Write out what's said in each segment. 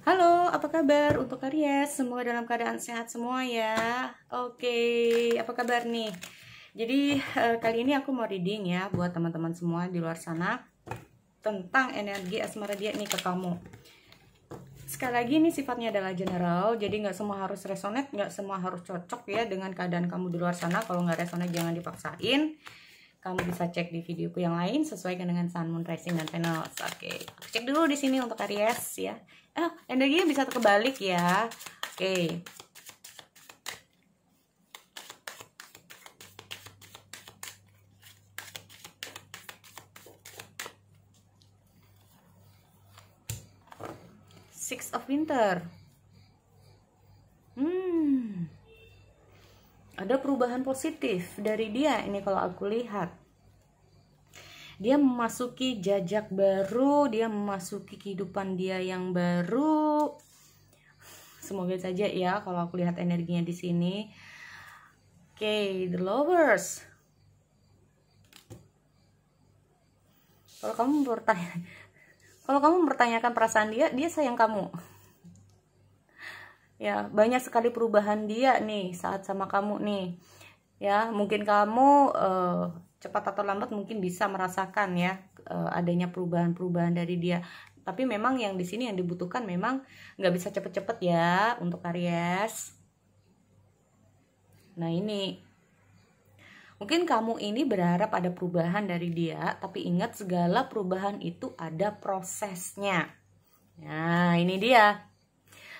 Halo, apa kabar untuk Aries? Semoga dalam keadaan sehat semua ya. Oke, apa kabar nih? Jadi kali ini aku mau reading ya buat teman-teman semua di luar sana tentang energi asmara dia nih ke kamu. Sekali lagi ini sifatnya adalah general, jadi nggak semua harus resonate, nggak semua harus cocok ya dengan keadaan kamu di luar sana. Kalau nggak resonate jangan dipaksain. Kamu bisa cek di videoku yang lain sesuaikan dengan Sun, Moon, Rising, dan Venus. Oke, aku cek dulu di sini untuk Aries ya. Energinya bisa kebalik ya. Oke. Six of Winter. Ada perubahan positif dari dia ini kalau aku lihat. Dia memasuki jajak baru, dia memasuki kehidupan dia yang baru. Semoga saja ya kalau aku lihat energinya di sini. Oke, the Lovers. Kalau kamu mempertanyakan perasaan dia, dia sayang kamu. Ya, banyak sekali perubahan dia nih saat sama kamu nih. Ya, mungkin kamu cepat atau lambat mungkin bisa merasakan ya adanya perubahan-perubahan dari dia. Tapi memang yang di sini yang dibutuhkan memang nggak bisa cepet-cepet ya untuk Aries. Nah ini, mungkin kamu ini berharap ada perubahan dari dia, tapi ingat segala perubahan itu ada prosesnya. Nah ini dia.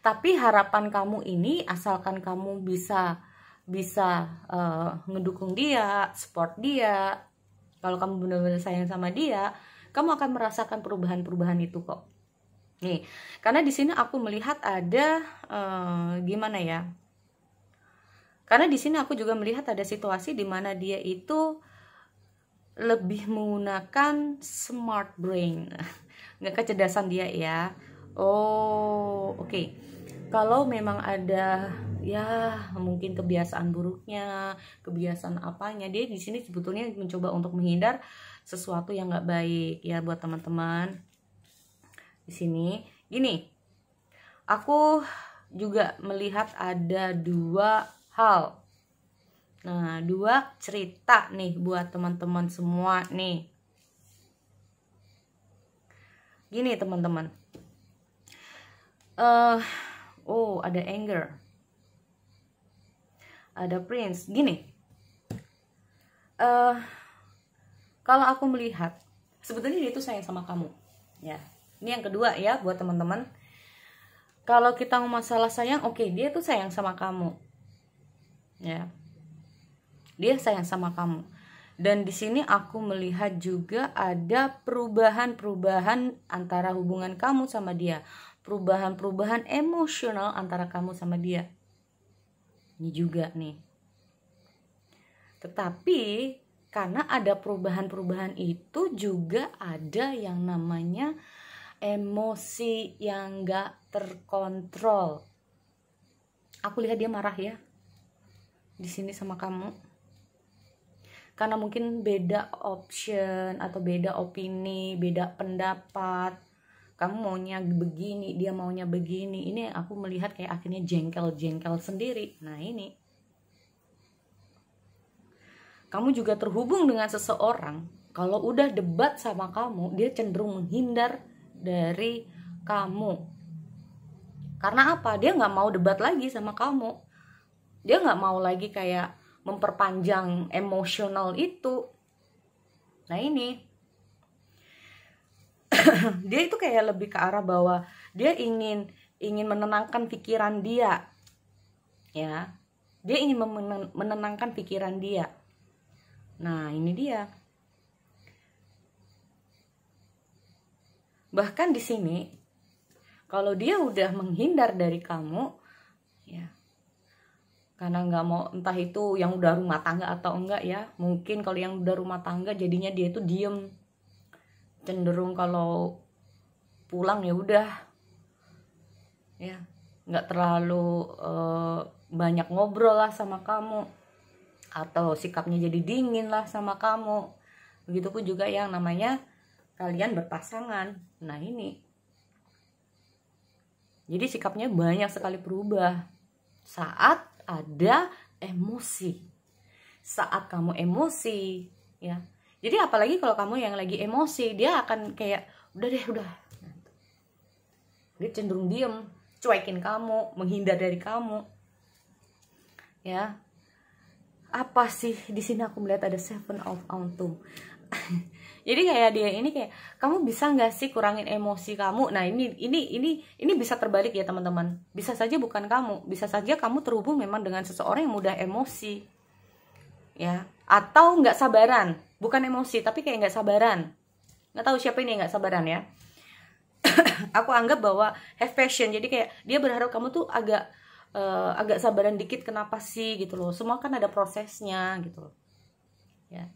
Tapi harapan kamu ini asalkan kamu bisa ngedukung dia, support dia. Kalau kamu benar-benar sayang sama dia, kamu akan merasakan perubahan-perubahan itu kok. Nih, karena di sini aku melihat ada gimana ya? Karena di sini aku juga melihat ada situasi di mana dia itu lebih menggunakan smart brain, nggak kecerdasan dia ya. Oh, oke. Kalau memang ada ya mungkin kebiasaan buruknya, kebiasaan apanya, dia di sini sebetulnya mencoba untuk menghindar sesuatu yang nggak baik ya buat teman-teman. Di sini gini, aku juga melihat ada dua hal. Nah, dua cerita nih buat teman-teman semua nih. Gini teman-teman. Oh, ada anger. Ada prince. Gini. Kalau aku melihat, sebetulnya dia itu sayang sama kamu. Ya. Ini yang kedua ya buat teman-teman. Kalau kita mau masalah sayang, oke, dia tuh sayang sama kamu. Ya. Dia sayang sama kamu. Dan di sini aku melihat juga ada perubahan-perubahan antara hubungan kamu sama dia. Perubahan-perubahan emosional antara kamu sama dia. Ini juga nih. Tetapi karena ada perubahan-perubahan itu juga ada yang namanya emosi yang gak terkontrol. Aku lihat dia marah ya di sini sama kamu. Karena mungkin beda option atau beda opini, beda pendapat. Kamu maunya begini, dia maunya begini. Ini aku melihat kayak akhirnya jengkel-jengkel sendiri. Nah ini. Kamu juga terhubung dengan seseorang. Kalau udah debat sama kamu, dia cenderung menghindar dari kamu. Karena apa? Dia nggak mau debat lagi sama kamu. Dia nggak mau lagi kayak memperpanjang emosional itu. Nah ini. Dia itu kayak lebih ke arah bahwa dia ingin menenangkan pikiran dia. Ya. Dia ingin menenangkan pikiran dia. Nah, ini dia. Bahkan di sini kalau dia udah menghindar dari kamu, ya. Karena nggak mau, entah itu yang udah rumah tangga atau enggak ya. Mungkin kalau yang udah rumah tangga jadinya dia itu diem. Cenderung kalau pulang ya udah. Ya, nggak terlalu banyak ngobrol lah sama kamu. Atau sikapnya jadi dingin lah sama kamu. Begitupun juga yang namanya kalian berpasangan. Nah ini Jadi sikapnya banyak sekali berubah saat ada emosi. Saat kamu emosi, ya. Jadi apalagi kalau kamu yang lagi emosi, dia akan kayak udah deh, udah. Dia cenderung diem, cuekin kamu, menghindar dari kamu. Ya. Apa sih di sini aku melihat ada Seven of Autumn. Jadi kayak dia ini kayak, kamu bisa nggak sih kurangin emosi kamu? Nah ini bisa terbalik ya teman-teman. Bisa saja bukan kamu, bisa saja kamu terhubung memang dengan seseorang yang mudah emosi, ya. Atau nggak sabaran, bukan emosi tapi kayak nggak sabaran. Nggak tahu siapa ini yang nggak sabaran ya. Aku anggap bahwa have passion. Jadi kayak dia berharap kamu tuh agak sabaran dikit. Kenapa sih gitu loh? Semua kan ada prosesnya gitu loh, ya.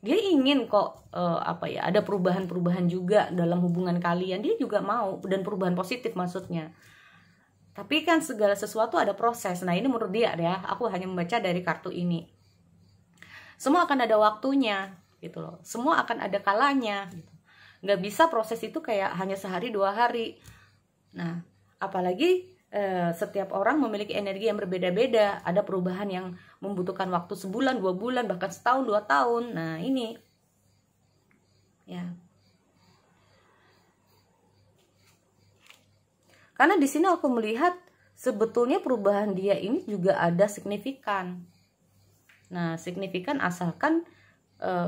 Dia ingin kok ada perubahan-perubahan juga dalam hubungan kalian. Dia juga mau, dan perubahan positif maksudnya. Tapi kan segala sesuatu ada proses. Nah ini menurut dia ya, aku hanya membaca dari kartu ini. Semua akan ada waktunya gitu loh. Semua akan ada kalanya gitu. Nggak bisa proses itu kayak hanya sehari 2 hari. Nah apalagi setiap orang memiliki energi yang berbeda-beda. Ada perubahan yang membutuhkan waktu sebulan, 2 bulan, bahkan setahun, 2 tahun. Nah ini ya, karena di sini aku melihat sebetulnya perubahan dia ini juga ada signifikan. Nah signifikan asalkan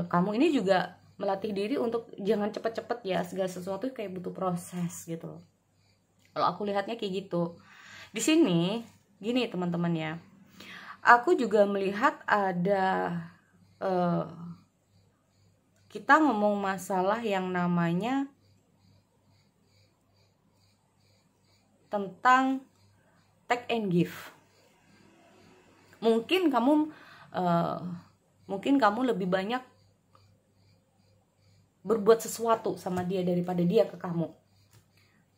kamu ini juga melatih diri untuk jangan cepet-cepet ya. Segala sesuatu kayak butuh proses gitu. Kalau aku lihatnya kayak gitu. Di sini gini teman-teman ya, aku juga melihat ada kita ngomong masalah yang namanya tentang take and give. Mungkin kamu lebih banyak berbuat sesuatu sama dia daripada dia ke kamu,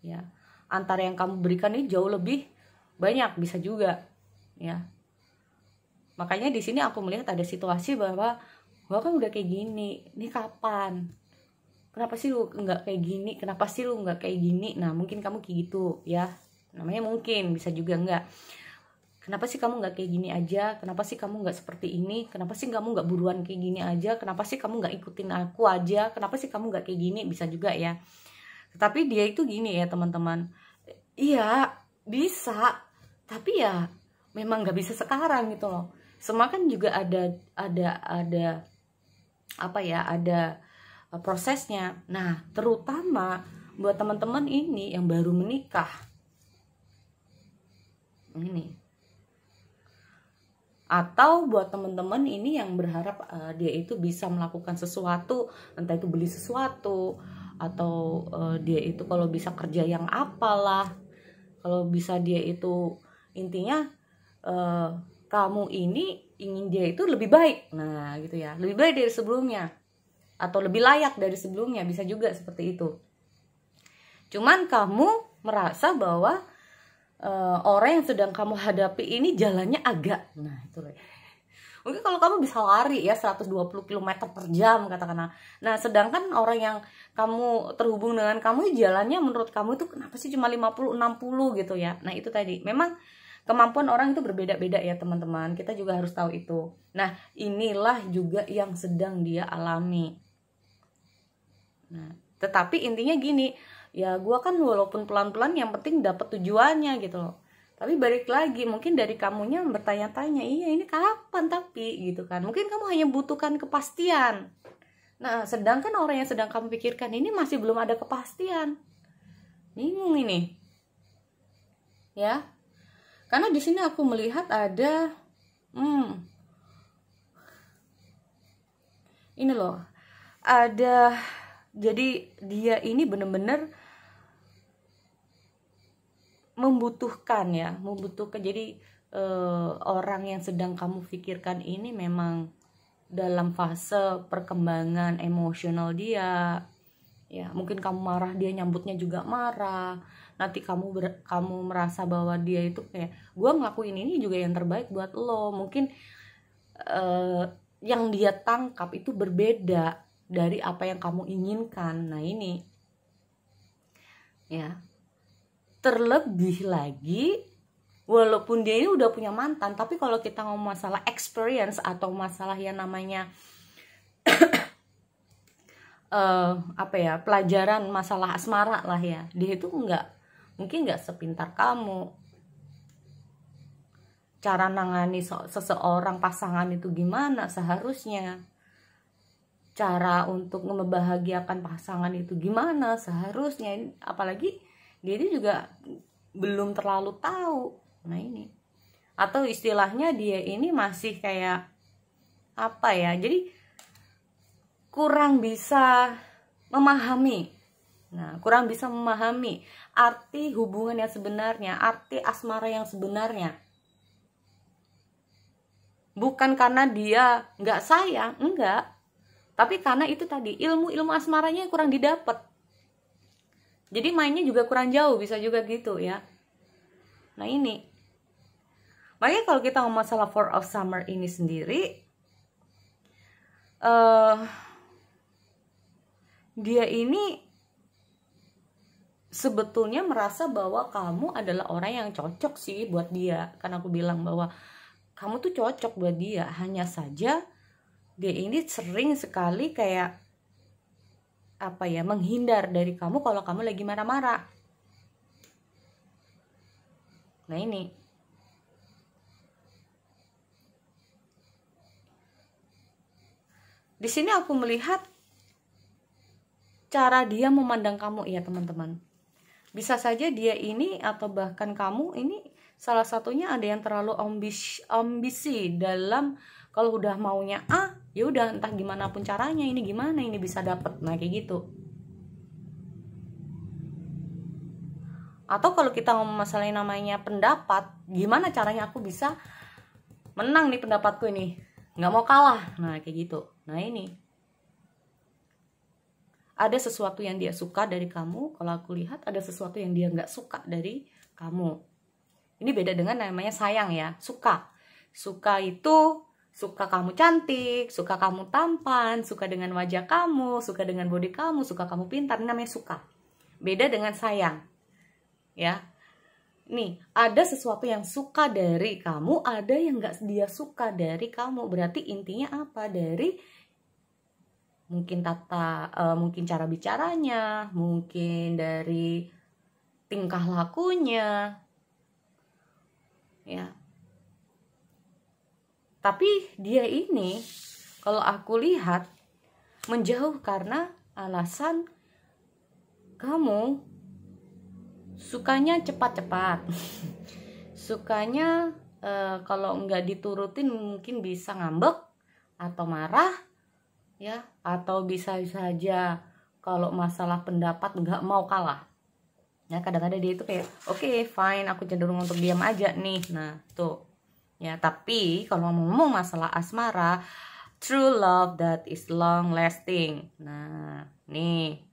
ya. Antara yang kamu berikan ini jauh lebih banyak, bisa juga, ya. Makanya di sini aku melihat ada situasi bahwa gua kan udah kayak gini, ini kapan? Kenapa sih lu nggak kayak gini? Kenapa sih lu nggak kayak gini? Nah mungkin kamu kayak gitu, ya. Namanya mungkin, bisa juga enggak. Kenapa sih kamu nggak kayak gini aja? Kenapa sih kamu nggak seperti ini? Kenapa sih kamu nggak buruan kayak gini aja? Kenapa sih kamu nggak ikutin aku aja? Kenapa sih kamu nggak kayak gini? Bisa juga ya. Tapi dia itu gini ya teman-teman. Iya bisa, tapi ya memang nggak bisa sekarang gitu loh. Semua kan juga ada apa ya, ada prosesnya. Nah terutama buat teman-teman ini yang baru menikah ini, atau buat teman-teman ini yang berharap dia itu bisa melakukan sesuatu, entah itu beli sesuatu, atau dia itu kalau bisa kerja yang apalah, kalau bisa dia itu intinya kamu ini ingin dia itu lebih baik, nah gitu ya, lebih baik dari sebelumnya, atau lebih layak dari sebelumnya, bisa juga seperti itu. Cuman kamu merasa bahwa orang yang sedang kamu hadapi ini jalannya agak, nah itu loh. Mungkin kalau kamu bisa lari ya 120 km per jam katakanlah. Nah sedangkan orang yang kamu terhubung dengan kamu jalannya menurut kamu itu kenapa sih cuma 50-60 gitu ya. Nah itu tadi, memang kemampuan orang itu berbeda-beda ya teman-teman. Kita juga harus tahu itu. Nah inilah juga yang sedang dia alami. Nah tetapi intinya gini, ya gue kan walaupun pelan-pelan yang penting dapat tujuannya gitu loh. Tapi balik lagi, mungkin dari kamunya bertanya-tanya, iya ini kapan tapi gitu kan. Mungkin kamu hanya butuhkan kepastian. Nah sedangkan orang yang sedang kamu pikirkan ini masih belum ada kepastian. Bingung ini, ya. Karena di sini aku melihat ada ini loh, ada, jadi dia ini bener-bener membutuhkan ya, membutuhkan. Jadi orang yang sedang kamu pikirkan ini memang dalam fase perkembangan emosional dia, ya. Mungkin kamu marah, dia nyambutnya juga marah. Nanti kamu merasa bahwa dia itu kayak, gue ngelakuin ini juga yang terbaik buat lo. Mungkin yang dia tangkap itu berbeda dari apa yang kamu inginkan. Nah ini, ya. Terlebih lagi, walaupun dia ini udah punya mantan, tapi kalau kita ngomong masalah experience atau masalah yang namanya pelajaran masalah asmara lah ya, dia itu mungkin nggak sepintar kamu. Cara nangani seseorang pasangan itu gimana seharusnya, cara untuk membahagiakan pasangan itu gimana seharusnya, apalagi dia ini juga belum terlalu tahu. Nah ini, atau istilahnya dia ini masih kayak jadi kurang bisa memahami. Nah, kurang bisa memahami arti hubungan yang sebenarnya, arti asmara yang sebenarnya. Bukan karena dia nggak sayang, enggak. Tapi karena itu tadi, ilmu asmaranya yang kurang didapat. Jadi mainnya juga kurang jauh, bisa juga gitu ya. Nah ini, makanya kalau kita ngomong masalah 4 of Summer ini sendiri, dia ini sebetulnya merasa bahwa kamu adalah orang yang cocok sih buat dia. Kan aku bilang bahwa kamu tuh cocok buat dia, hanya saja dia ini sering sekali kayak menghindar dari kamu kalau kamu lagi marah-marah. Nah ini, di sini aku melihat cara dia memandang kamu ya teman-teman. Bisa saja dia ini atau bahkan kamu ini salah satunya ada yang terlalu ambisi dalam kalau udah maunya A, ya udah entah gimana pun caranya ini gimana ini bisa dapet. Nah kayak gitu. Atau kalau kita ngomong masalah yang namanya pendapat, gimana caranya aku bisa menang nih pendapatku ini, nggak mau kalah. Nah kayak gitu. Nah ini, ada sesuatu yang dia suka dari kamu. Kalau aku lihat ada sesuatu yang dia nggak suka dari kamu. Ini beda dengan namanya sayang ya. Suka itu suka kamu cantik, suka kamu tampan, suka dengan wajah kamu, suka dengan body kamu, suka kamu pintar. Ini namanya suka. Beda dengan sayang. Ya. Nih, ada sesuatu yang suka dari kamu, ada yang nggak dia suka dari kamu. Berarti intinya apa? Dari mungkin mungkin cara bicaranya, mungkin dari tingkah lakunya, ya. Tapi dia ini, kalau aku lihat, menjauh karena alasan kamu sukanya cepat-cepat, sukanya kalau nggak diturutin mungkin bisa ngambek atau marah. Ya, atau bisa saja kalau masalah pendapat nggak mau kalah. Ya, kadang-kadang dia itu kayak, oke, fine, aku cenderung untuk diam aja nih. Nah, tuh. Ya, tapi kalau ngomong masalah asmara, true love that is long lasting. Nah, nih.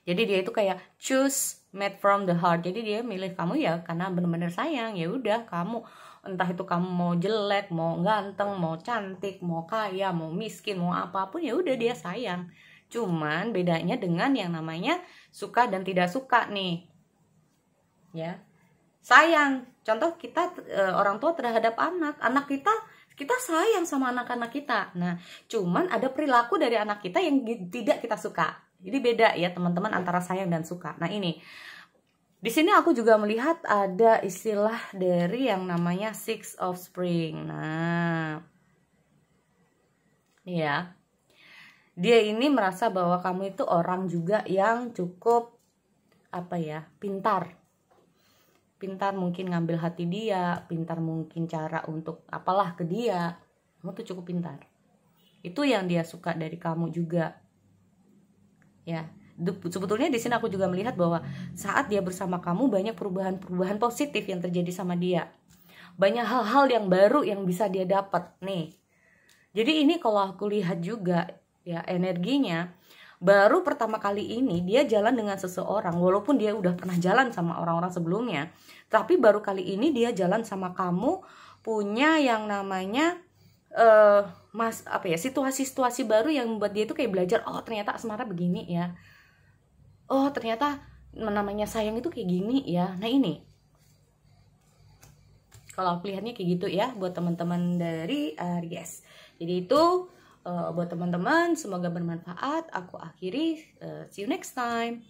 Jadi dia itu kayak choose made from the heart. Jadi dia milih kamu ya karena benar-benar sayang. Ya udah, kamu entah itu kamu mau jelek, mau ganteng, mau cantik, mau kaya, mau miskin, mau apapun, ya udah dia sayang. Cuman bedanya dengan yang namanya suka dan tidak suka nih. Ya. Sayang. Contoh kita orang tua terhadap anak kita sayang sama anak-anak kita. Nah, cuman ada perilaku dari anak kita yang tidak kita suka. Jadi beda ya teman-teman antara sayang dan suka. Nah, ini. Di sini aku juga melihat ada istilah dari yang namanya Six of Spring. Nah, ya, dia ini merasa bahwa kamu itu orang juga yang cukup pintar. Pintar mungkin ngambil hati dia, pintar mungkin cara untuk apalah ke dia. Kamu tuh cukup pintar. Itu yang dia suka dari kamu juga. Ya. Sebetulnya di sini aku juga melihat bahwa saat dia bersama kamu banyak perubahan-perubahan positif yang terjadi sama dia. Banyak hal-hal yang baru yang bisa dia dapat nih. Jadi ini kalau aku lihat juga ya energinya, baru pertama kali ini dia jalan dengan seseorang walaupun dia udah pernah jalan sama orang-orang sebelumnya, tapi baru kali ini dia jalan sama kamu, punya yang namanya situasi-situasi baru yang membuat dia itu kayak belajar, oh ternyata asmara begini ya. Oh ternyata namanya sayang itu kayak gini ya. Nah ini, kalau aku lihatnya kayak gitu ya buat teman-teman dari Aries. Jadi itu buat teman-teman, semoga bermanfaat. Aku akhiri, see you next time.